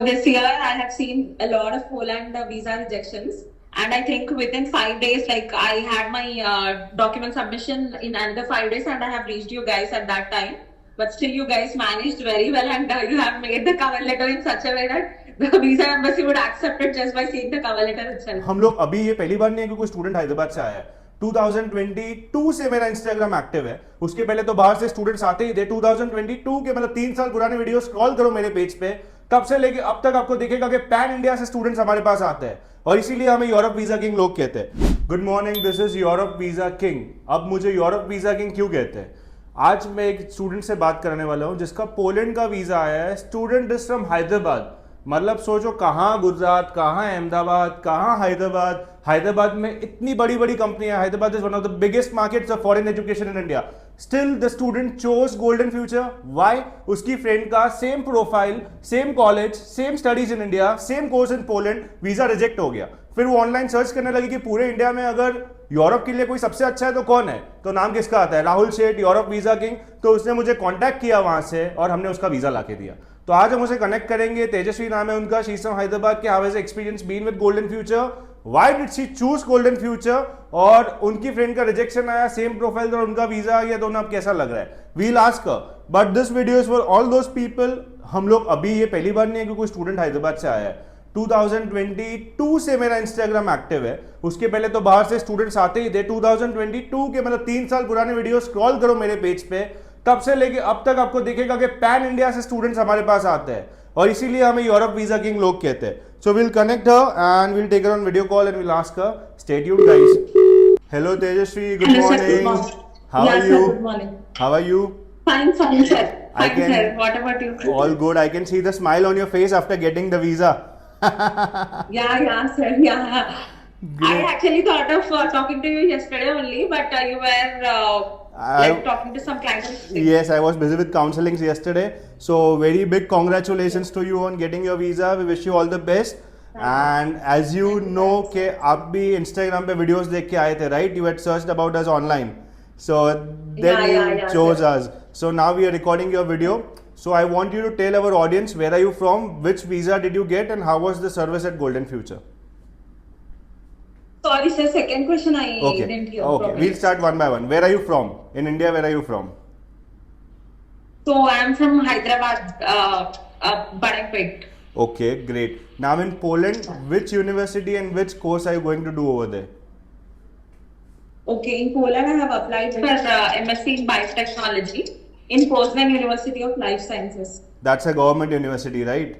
This year, I have seen a lot of Poland visa rejections, and I think within 5 days, like I had my document submission in another 5 days, and I have reached you guys at that time. But still, you guys managed very well, and you have made the cover letter in such a way that the visa embassy would accept it just by seeing the cover letter itself. हम लोग अभी ये पहली बार नहीं है कि कोई student Hyderabad से आया है। 2022 से मेरा इंस्टाग्राम एक्टिव है। उसके पहले तो बाहर से स्टूडेंट्स आते ही थे। 2022 के मतलब 3 साल पुराने वीडियो स्क्रॉल करो मेरे पेज पे, तब से लेके अब तक आपको दिखेगा कि पैन इंडिया से स्टूडेंट्स हमारे पास आते हैं और इसीलिए हमें यूरोप वीजा किंग लोग कहते हैं। Good morning, this is Europe visa king. अब मुझे यूरोप वीजा किंग क्यों कहते हैं? आज मैं एक स्टूडेंट से बात करने वाला हूं जिसका पोलैंड का वीजा आया है। Student is from Hyderabad. मतलब सोचो कहाँ गुजरात, कहाँ अहमदाबाद, कहाँ हैदराबाद। हैदराबाद में इतनी बड़ी बड़ी कंपनियां। Hyderabad is one of the biggest markets of foreign education in India. Still the student chose golden future. Why? उसकी फ्रेंड का same profile, same college, same studies in India, same course in Poland, visa reject हो गया। फिर वो online search करने लगी कि पूरे इंडिया में अगर यूरोप के लिए कोई सबसे अच्छा है तो कौन है, तो नाम किसका आता है? Rahul Sheth, Europe visa king. तो उसने मुझे कांटेक्ट किया वहां से और हमने उसका वीजा लाके दिया। तो आज हम उसे कनेक्ट करेंगे। तेजस्वी नाम है उनका, शी इज फ्रॉम हैदराबाद। के how has experience been with golden future, why did she choose golden future, और उनकी फ्रेंड का रिजेक्शन आया, सेम प्रोफाइल और उनका वीजा आ गया, तो उन्हें अब कैसा लग रहा है। We'll ask her, but this video is for all those people. हम लोग अभी ये पहली बार नहीं है कि कोई स्टूडेंट हैदराबाद से आया है। 2022 से मेरा इंस्टाग्राम एक्टिव है। उसके पहले तो बाहर से स्टूडेंट्स आते ही थे। 2022 के मतलब 3 साल पुराने वीडियो स्क्रॉल करो मेरे पेज पे, तब से लेके अब तक आपको दिखेगा कि पैन इंडिया से स्टूडेंट्स हमारे पास आते हैं और इसीलिए हमें यूरोप वीजा किंग लोग कहते हैं। So will connect her and will take her on video call and will ask her. Stay tuned guys. Hello Tejaswi, good Hello, sir. Good morning. morning. How Yeah, are sir. You? Good morning. How are you? Fine, fine, sir. I Fine, can sir. What about you? all good. I can see the smile on your face after getting the visa. Yeah, sir. Yeah. I Great. actually thought of talking to you yesterday only, but you were like I, talking to some clients. yes, I was busy with counselings yesterday. So very big congratulations to you on getting your visa. We wish you all the best. And as you know कि आप भी Instagram पे videos देख के आए थे, right? You had searched about us online. So then you chose us. So now we are recording your video. So I want you to tell our audience, where are you from, which visa did you get, and how was the service at Golden Future? Sorry, sir. Second question I Okay. didn't hear Okay. properly. We'll start one by one. Where are you from? In India, where are you from? So I'm from Hyderabad, Badakpet. Okay, great. Now in Poland, which university and which course are you going to do over there? Okay, in Poland I have applied for MSc in Biotechnology in Poznan University of Life Sciences. That's a government university, right?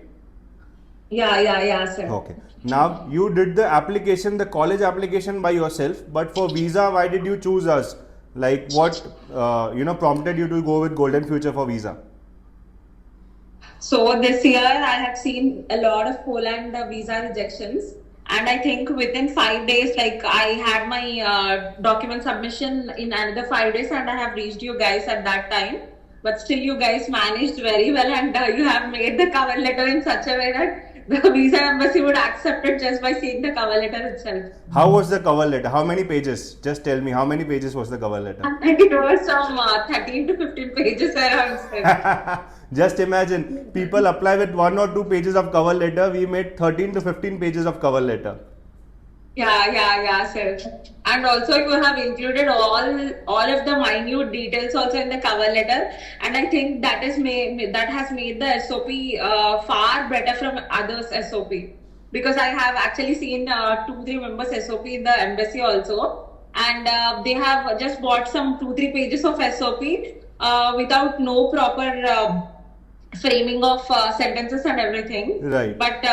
Yeah, sir. Okay. Now you did the application, the college application by yourself, but for visa, why did you choose us? Like what, prompted you to go with Golden Future for visa? So this year I have seen a lot of Poland visa rejections, and I think within 5 days, like I had my document submission in another 5 days, and I have reached you guys at that time. But still, you guys managed very well, and you have made the cover letter in such a way that the visa embassy would accept it just by seeing the cover letter itself. How was the cover letter? How many pages? Just tell me, how many pages was the cover letter? And it was some 13 to 15 pages around. Sir. Just imagine, people apply with 1 or 2 pages of cover letter. We made 13 to 15 pages of cover letter. Yeah, sir. And also you have included all of the minute details also in the cover letter, and I think that has made the SOP far better from others SOP, because I have actually seen 2-3 members SOP in the embassy also, and they have just bought some 2-3 pages of SOP without no proper framing of sentences and everything. Right. But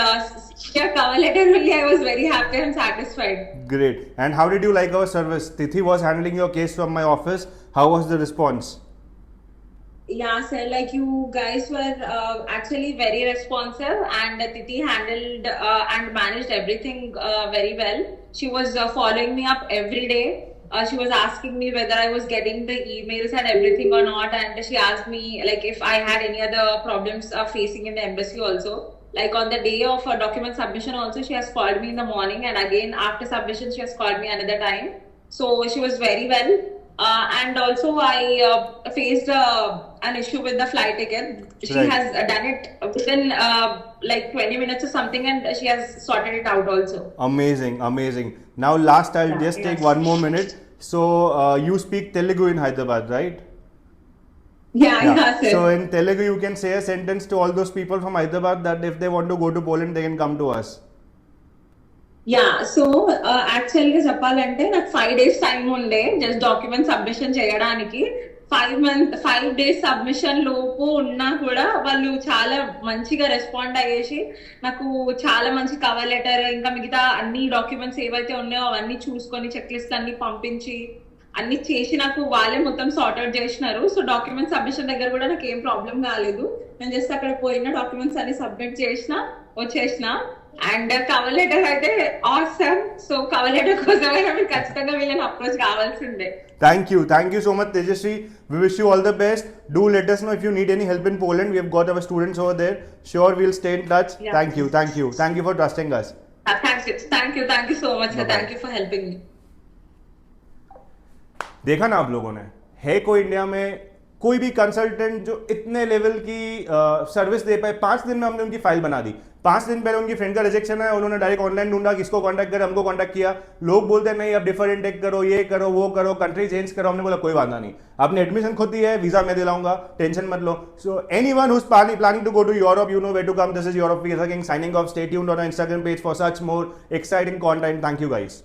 your cover letter really, I was very happy and satisfied. Great. And how did you like our service? Tithi was handling your case from my office. How was the response? Yeah, sir, like you guys were actually very responsive, and Titi handled and managed everything very well. She was following me up every day. She was asking me whether I was getting the emails and everything or not, and she asked me like if I had any other problems facing in the embassy also. Like on the day of document submission also, she has called me in the morning, and again after submission she has called me another time. So she was very well. And also I faced an issue with the flight ticket. She Right. has done it within like 20 minutes or something, and she has sorted it out also. Amazing, amazing. Now, last, I'll just take one more minute. So, you speak Telugu in Hyderabad, right? Yeah, sir. So, in Telugu, you can say a sentence to all those people from Hyderabad that if they want to go to Poland, they can come to us. Yeah so యాక్చువల్గా చెప్పాలంటే నాకు 5 days time ఉండే just document submission చేయడానికి. 5 days submission లోపు ఉన్నా కూడా వాళ్ళు చాలా మంచిగా రెస్పాండ్ అయ్యేసి నాకు చాలా మంచి కవర్ లెటర్ ఇంకా మిగతా అన్ని డాక్యుమెంట్స్ ఏవైతే ఉన్నాయో అవన్నీ చూసుకొని చెక్ లిస్ట్ అన్ని పంపించి అన్ని చేసి నాకు వాళ్ళే మొత్తం సార్ట్ అవుట్ చేసినారు. సో డాక్యుమెంట్ సబ్మిషన్ దగ్గర కూడా నాకు ఏం ప్రాబ్లం కాలేదు. నేను జస్ట్ అక్కడ పోయిన డాక్యుమెంట్స్ అన్ని సబ్మిట్ చేసిన వచ్చేసిన. అండ్ కవర్ లెటర్ అయితే ఆసమ్. సో కవర్ లెటర్ కోసమైనా మీరు ఖచ్చితంగా వీళ్ళని అప్రోచ్ కావాల్సిందే. Thank you so much, Tejasvi. We wish you all the best. Do let us know if you need any help in Poland. We have got our students over there. Sure, we'll stay in touch. Yeah. Thank you for trusting us. Thank you so much. Bye-bye. Thank you for helping me. देखा ना आप लोगों ने, है कोई India में कोई भी कंसल्टेंट जो इतने लेवल की सर्विस दे पाए. 5 दिन में हमने उनकी फाइल बना दी. 5 दिन पहले उनकी फ्रेंड का रिजेक्शन है, उन्होंने डायरेक्ट ऑनलाइन ढूंढा किसको कांटेक्ट करे, हमको कांटेक्ट किया. लोग बोलते हैं नहीं अब डिफर इनटेक करो, ये करो, वो करो, कंट्री चेंज करो. हमने बोला कोई वादा नहीं, आपने एडमिशन खुद दी है, वीजा मैं दिलाऊंगा, टेंशन मत लो. So anyone who is planning to go to Europe, you know where to come. This is Europe Visa King signing off. Stay tuned on our Instagram page for such more exciting content. Thank you guys.